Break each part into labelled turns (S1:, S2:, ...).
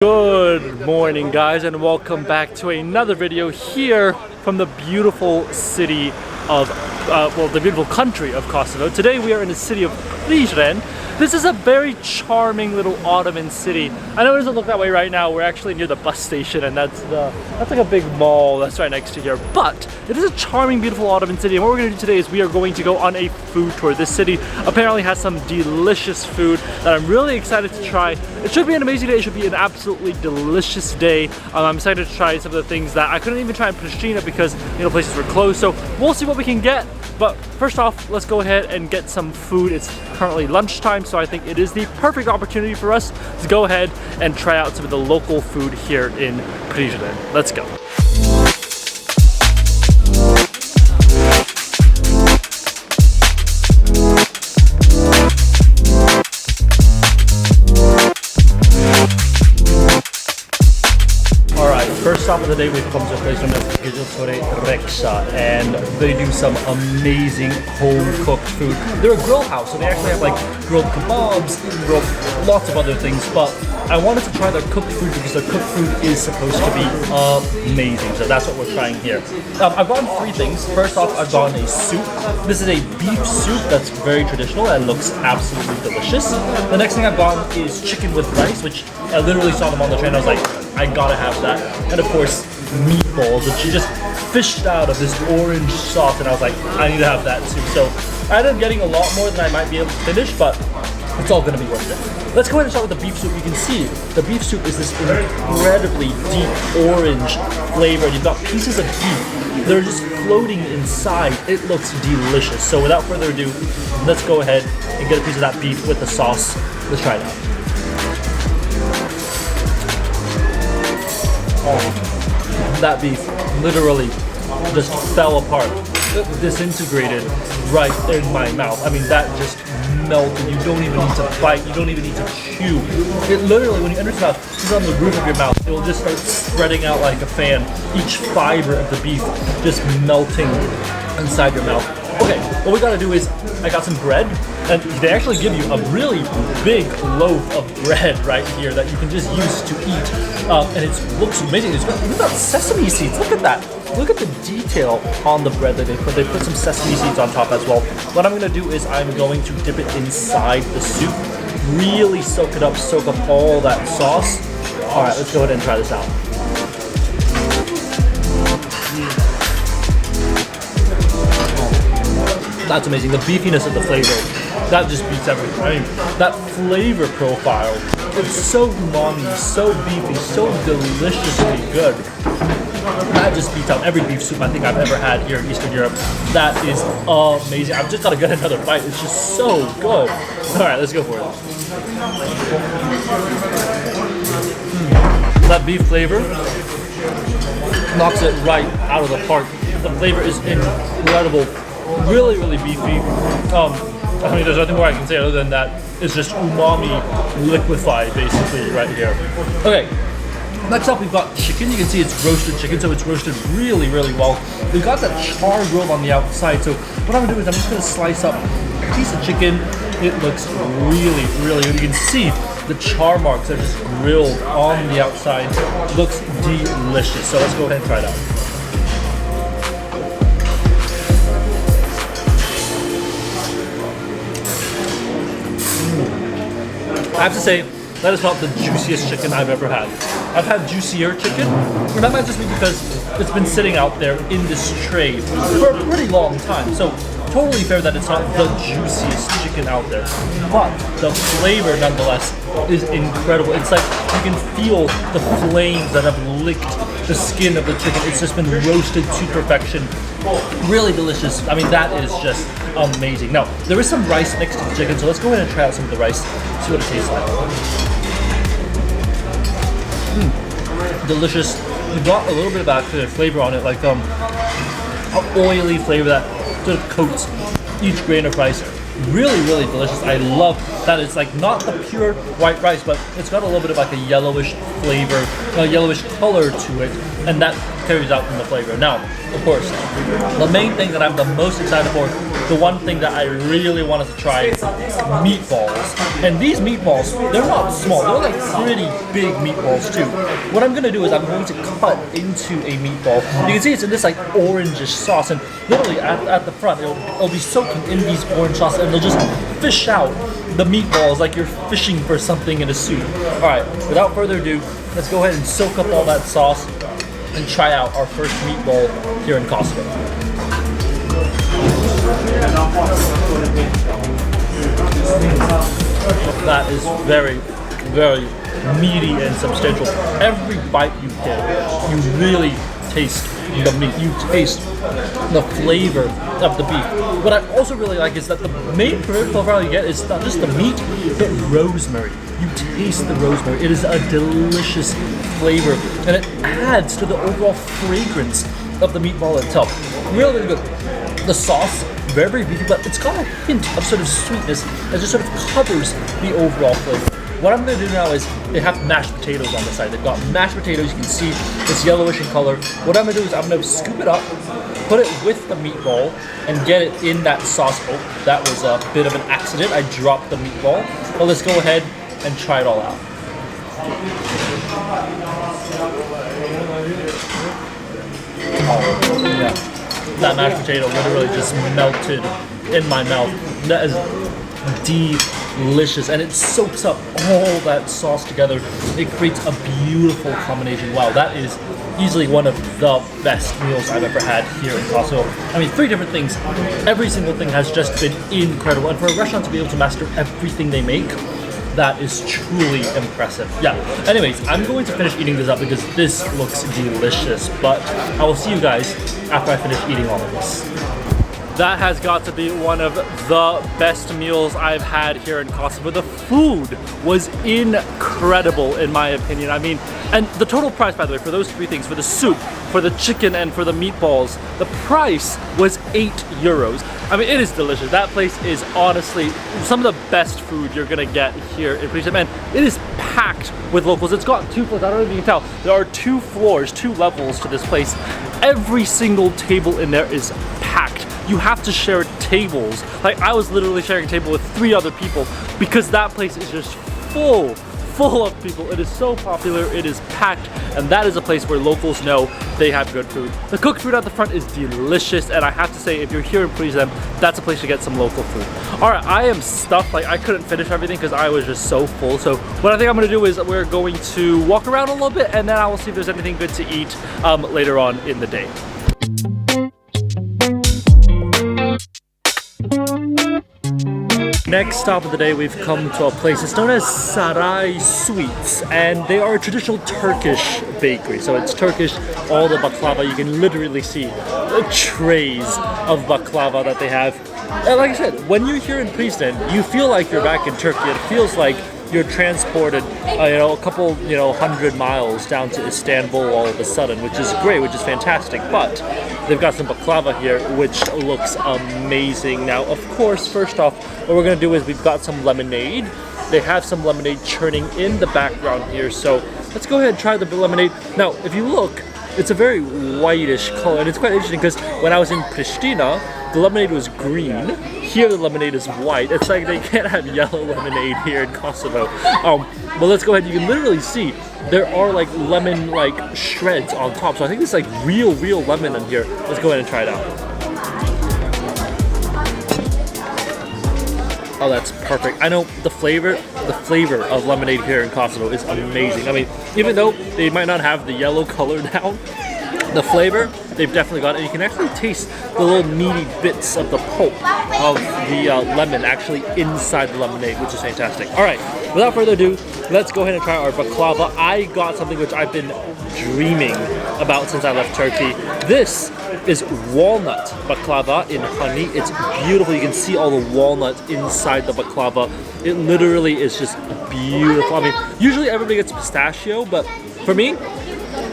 S1: Good morning, guys, and welcome back to another video here from the beautiful city of, the beautiful country of Kosovo. Today we are in the city of Prizren. This is a very charming little Ottoman city. I know it doesn't look that way right now. We're actually near the bus station, and that's like a big mall that's right next to here. But it is a charming, beautiful Ottoman city, and what we're going to do today is we are going to go on a food tour. This city apparently has some delicious food that I'm really excited to try. It should be an amazing day. It should be an absolutely delicious day. I'm excited to try some of the things that I couldn't even try in Prizren because places were closed. So we'll see what we can get. But first off, let's go ahead and get some food. It's currently lunchtime, so I think it is the perfect opportunity for us to go ahead and try out some of the local food here in Prizren. Let's go. First stop of the day, we've come to a place known as Kebab, and they do some amazing home-cooked food. They're a grill house, so they actually have like grilled kebabs, lots of other things, but I wanted to try their cooked food because their cooked food is supposed to be amazing, so that's what we're trying here. I've gotten three things. First off, I've gotten a soup. This is a beef soup that's very traditional and looks absolutely delicious. The next thing I've gotten is chicken with rice, which I literally saw them on the train. I was like, I gotta have that. And of course, meatballs, which you just fished out of this orange sauce, and I was like, I need to have that too. So I ended up getting a lot more than I might be able to finish, but it's all gonna be worth it. Let's go ahead and start with the beef soup. You can see the beef soup is this incredibly deep orange flavor. You've got pieces of beef. They're just floating inside. It looks delicious. So without further ado, let's go ahead and get a piece of that beef with the sauce. Let's try it out. Oh, that beef literally just fell apart, disintegrated right in my mouth. I mean, that just melted. You don't even need to bite, you don't even need to chew. It literally, when you enter your mouth, it's on the roof of your mouth. It will just start spreading out like a fan. Each fiber of the beef just melting inside your mouth. Okay, what we gotta do is, I got some bread, and they actually give you a really big loaf of bread right here that you can just use to eat. And it looks amazing. It's got sesame seeds. Look at that. Look at the detail on the bread that they put. They put some sesame seeds on top as well. What I'm gonna do is I'm going to dip it inside the soup, really soak it up, soak up all that sauce. All right, let's go ahead and try this out. That's amazing. The beefiness of the flavor, that just beats everything. I mean, that flavor profile, it's so umami, so beefy, so deliciously good. That just beats out every beef soup I think I've ever had here in Eastern Europe. That is amazing. I've just got to get another bite. It's just so good. All right, let's go for it. That beef flavor knocks it right out of the park. The flavor is incredible. Really, really beefy. I mean, there's nothing more I can say other than that. It's just umami liquefied, basically, right here. Okay, next up we've got chicken. You can see it's roasted chicken, so it's roasted really, really well. We've got that char grilled on the outside, so what I'm gonna do is I'm just gonna slice up a piece of chicken. It looks really, really good. You can see the char marks are just grilled on the outside. It looks delicious, so let's go ahead and try it out. I have to say, that is not the juiciest chicken I've ever had. I've had juicier chicken, and that might just be because it's been sitting out there in this tray for a pretty long time. So totally fair that it's not the juiciest chicken out there. But the flavor, nonetheless, is incredible. It's like you can feel the flames that have licked the skin of the chicken. It's just been roasted to perfection. Really delicious. I mean, that is just amazing. Now, there is some rice next to the chicken, so let's go ahead and try out some of the rice, see what it tastes like. Delicious. You've got a little bit of that flavor on it, like an oily flavor that sort of coats each grain of rice. really, really delicious. I love that it's like not the pure white rice, but it's got a little bit of like a yellowish flavor, a yellowish color to it, and that carries out in the flavor. Now, of course, the main thing that I'm the most excited for, the one thing that I really wanted to try is meatballs. And these meatballs, they're not small, they're like pretty big meatballs too. What I'm gonna do is I'm going to cut into a meatball. You can see it's in this like orangish sauce, and literally at the front, it'll be soaking in these orange sauce, and they'll just fish out the meatballs like you're fishing for something in a soup. All right, without further ado, let's go ahead and soak up all that sauce and try out our first meatball here in Kosovo. That is very, very meaty and substantial. Every bite you get, you really taste the meat. You taste the flavor of the beef. What I also really like is that the main flavor you get is not just the meat, but rosemary. You taste the rosemary. It is a delicious flavor, and it adds to the overall fragrance of the meatball itself. Really, really good. The sauce, very, very beefy, but it's got a hint of sort of sweetness that just sort of covers the overall flavor. What I'm going to do now is they have mashed potatoes on the side. They've got mashed potatoes. You can see it's yellowish in color. What I'm going to do is I'm going to scoop it up, put it with the meatball, and get it in that sauce. Oh, that was a bit of an accident. I dropped the meatball. But let's go ahead and try it all out. Oh, yeah. That mashed potato literally just melted in my mouth. That is delicious, and it soaks up all that sauce together. It creates a beautiful combination. Wow, that is easily one of the best meals I've ever had here in Kosovo. I mean, 3 different things. Every single thing has just been incredible, and for a restaurant to be able to master everything they make, that is truly impressive. Yeah, anyways, I'm going to finish eating this up because this looks delicious, but I will see you guys after I finish eating all of this. That has got to be one of the best meals I've had here in Kosovo. The food was incredible in my opinion. I mean, and the total price, by the way, for those 3 things, for the soup, for the chicken, and for the meatballs, the price was €8. I mean, it is delicious. That place is honestly some of the best food you're gonna get here in Prizren, and it is packed with locals. It's got 2 floors. I don't know if you can tell. There are 2 floors, 2 levels to this place. Every single table in there is packed. You have to share tables. Like, I was literally sharing a table with 3 other people because that place is just full of people. It is so popular, it is packed, and that is a place where locals know they have good food. The cooked food at the front is delicious, and I have to say, if you're here in Prizren, that's a place to get some local food. All right, I am stuffed. Like, I couldn't finish everything because I was just so full. So what I think I'm gonna do is we're going to walk around a little bit, and then I will see if there's anything good to eat later on in the day. Next stop of the day, we've come to a place. It's known as Saray Sweets, and they are a traditional Turkish bakery. So it's Turkish, all the baklava. You can literally see the trays of baklava that they have. And like I said, when you're here in Prizren, you feel like you're back in Turkey. It feels like you're transported, a couple, 100 miles down to Istanbul all of a sudden, which is great, which is fantastic. But they've got some baklava here, which looks amazing. Now, of course, first off, what we're gonna do is we've got some lemonade. They have some lemonade churning in the background here, so let's go ahead and try the lemonade. Now, if you look, it's a very whitish color, and it's quite interesting because when I was in Pristina, the lemonade was green. Here the lemonade is white. It's like they can't have yellow lemonade here in Kosovo. But let's go ahead. You can literally see there are like lemon shreds on top. So I think it's like real lemon in here. Let's go ahead and try it out. Oh, that's perfect. I know the flavor of lemonade here in Kosovo is amazing. I mean, even though they might not have the yellow color now, the flavor, they've definitely got it. And you can actually taste the little meaty bits of the pulp of the lemon actually inside the lemonade, which is fantastic. All right, without further ado, let's go ahead and try our baklava. I got something which I've been dreaming about since I left Turkey. This is walnut baklava in honey. It's beautiful. You can see all the walnut inside the baklava. It literally is just beautiful. I mean, usually everybody gets pistachio, but for me,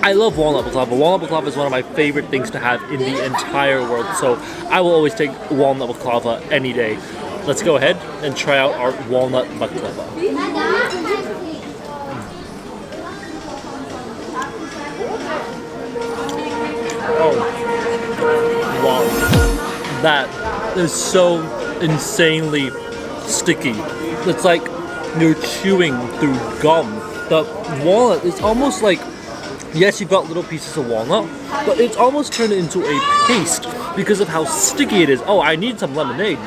S1: I love walnut baklava. Walnut baklava is one of my favorite things to have in the entire world, so I will always take walnut baklava any day. let's go ahead and try out our walnut baklava. Oh, wow. That is so insanely sticky. It's like you're chewing through gum. The walnut is almost like, yes, you've got little pieces of walnut, but it's almost turned into a paste because of how sticky it is. Oh, I need some lemonade.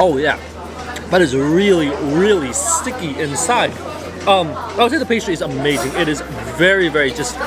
S1: Oh yeah, that is really, really sticky inside. I would say the pastry is amazing. It is very, very just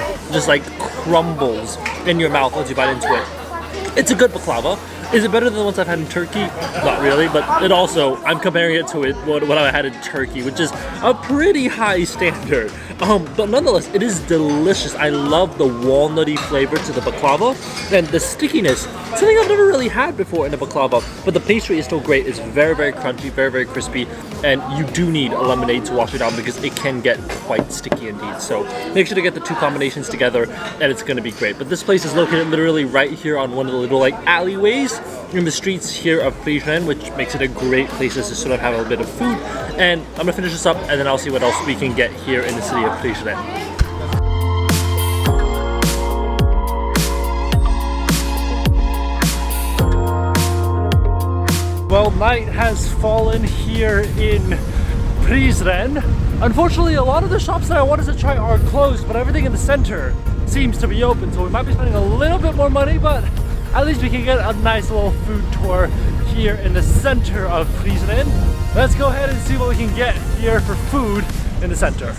S1: like crumbles in your mouth once you bite into it. It's a good baklava. Is it better than the ones I've had in Turkey? Not really, but it also, I'm comparing it to what I had in Turkey, which is a pretty high standard. But nonetheless, it is delicious. I love the walnutty flavor to the baklava, and the stickiness, something I've never really had before in a baklava. But the pastry is still great. It's very, very crunchy, very, very crispy, and you do need a lemonade to wash it down because it can get quite sticky indeed. So make sure to get the two combinations together, and it's going to be great. But this place is located literally right here on one of the little like alleyways in the streets here of Prizren, which makes it a great place to sort of have a bit of food. And I'm gonna finish this up and then I'll see what else we can get here in the city of Prizren. Well, night has fallen here in Prizren. Unfortunately, a lot of the shops that I wanted to try are closed, but everything in the center seems to be open, so we might be spending a little bit more money, but at least we can get a nice little food tour here in the center of Prizren. Let's go ahead and see what we can get here for food in the center.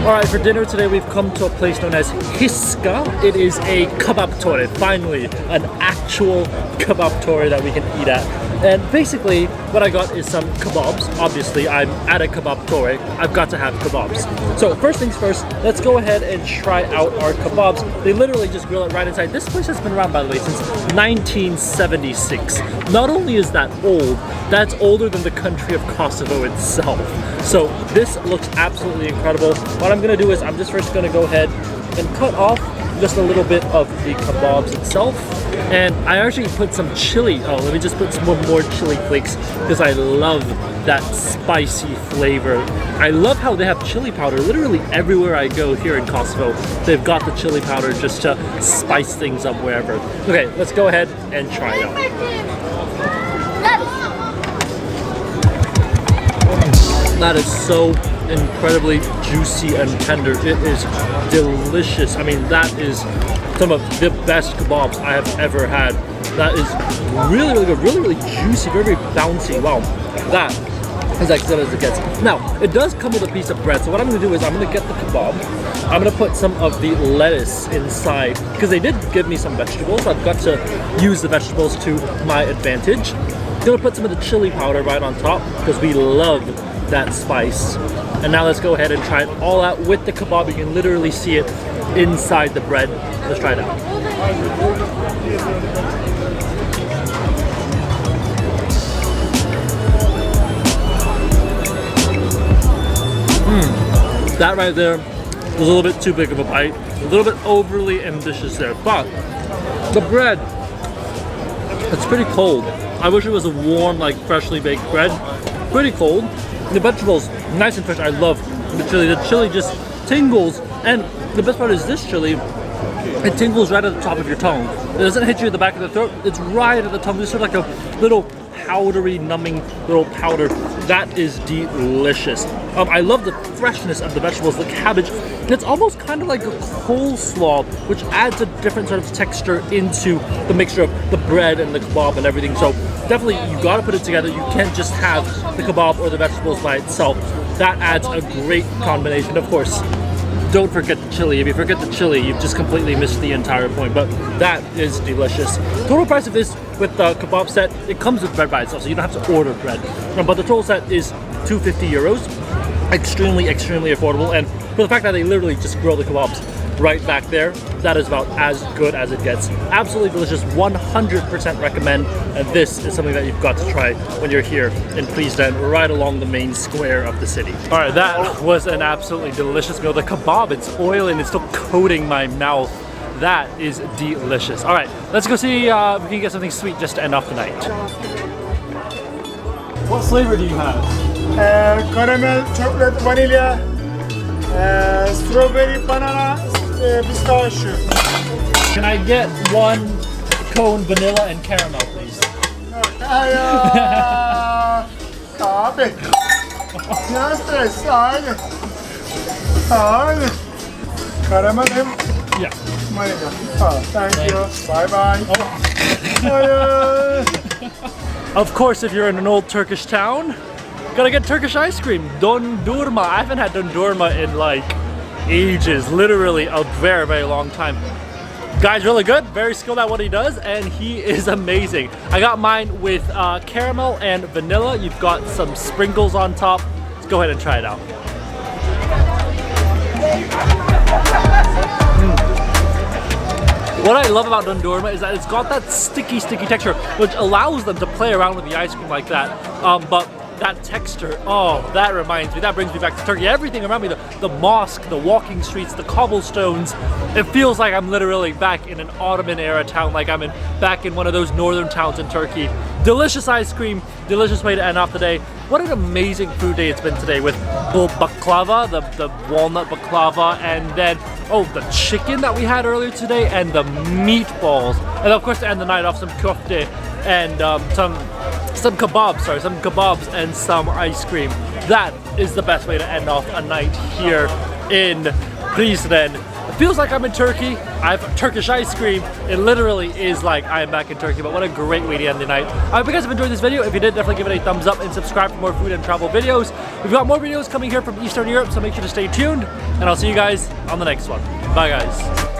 S1: Alright, for dinner today we've come to a place known as Hiska. It is a kebab tore, finally an actual kebab tore that we can eat at. And basically what I got is some kebabs. Obviously I'm at a kebab tore, I've got to have kebabs. So first things first, let's go ahead and try out our kebabs. They literally just grill it right inside. This place has been around, by the way, since 1976. Not only is that old, that's older than the country of Kosovo itself. So this looks absolutely incredible. What I'm gonna do is I'm just first gonna go ahead and cut off just a little bit of the kebabs itself. And I actually put some chili. Oh, let me just put some more chili flakes because I love that spicy flavor. I love how they have chili powder literally everywhere I go here in Kosovo. They've got the chili powder just to spice things up wherever. Okay, let's go ahead and try it out. That is so incredibly juicy and tender. It is delicious. I mean, that is some of the best kebabs I have ever had. That is really, really good, really, really juicy, very, very bouncy. Wow, that is as good as it gets. Now, it does come with a piece of bread, so what I'm gonna do is I'm gonna get the kebab, I'm gonna put some of the lettuce inside, because they did give me some vegetables. I've got to use the vegetables to my advantage. I'm gonna put some of the chili powder right on top, because we love that spice. And now let's go ahead and try it all out with the kebab. You can literally see it inside the bread. Let's try it out. That right there was a little bit too big of a bite. A little bit overly ambitious there, but the bread, it's pretty cold. I wish it was a warm, like freshly baked bread. Pretty cold. The vegetables, nice and fresh. I love the chili. The chili just tingles, and the best part is this chili, it tingles right at the top of your tongue. It doesn't hit you at the back of the throat. It's right at the tongue. It's sort of like a little powdery, numbing little powder. That is delicious. I love the freshness of the vegetables, the cabbage. It's almost kind of like a coleslaw, which adds a different sort of texture into the mixture of the bread and the kebab and everything. So definitely, you gotta put it together. You can't just have the kebab or the vegetables by itself. That adds a great combination. Of course, don't forget the chili. If you forget the chili, you've just completely missed the entire point. But that is delicious. Total price of this with the kebab set, it comes with bread by itself, so you don't have to order bread. But the total set is 250 euros. Extremely, extremely affordable. And for the fact that they literally just grill the kebabs right back there. That is about as good as it gets. Absolutely delicious, 100% recommend. And this is something that you've got to try when you're here in Prizren, right along the main square of the city. All right, that was an absolutely delicious meal. The kebab, it's oily and it's still coating my mouth. That is delicious. All right, let's go see if we can get something sweet just to end off the night. What flavor do you have?
S2: Caramel, chocolate, vanilla, strawberry, banana, pistachio.
S1: Can I get one cone vanilla and caramel, please?
S2: Abi. No stress, aynı. Aynı. Caramel hem
S1: Yeah.
S2: vanilla. Thank you. Bye bye.
S1: Of course, if you're in an old Turkish town, gotta get Turkish ice cream. Dondurma. I haven't had dondurma in like ages, literally a very, very long time. Guy's really good, very skilled at what he does, and he is amazing. I got mine with caramel and vanilla. You've got some sprinkles on top. Let's go ahead and try it out. What I love about dondurma is that it's got that sticky texture, which allows them to play around with the ice cream like that. But that texture, oh, that reminds me, that brings me back to Turkey. Everything around me, the mosque, the walking streets, the cobblestones, it feels like I'm literally back in an Ottoman era town, like I'm back in one of those northern towns in Turkey. Delicious ice cream, delicious way to end off the day. What an amazing food day it's been today with baklava, the walnut baklava, and then, oh, the chicken that we had earlier today, and the meatballs. And of course to end the night off, some kofte and some kebabs and some ice cream. That is the best way to end off a night here in Prizren. It feels like I'm in Turkey. I have Turkish ice cream. It literally is like I'm back in Turkey, but what a great way to end the night. I hope you guys have enjoyed this video. If you did, definitely give it a thumbs up and subscribe for more food and travel videos. We've got more videos coming here from Eastern Europe, so make sure to stay tuned, and I'll see you guys on the next one. Bye guys.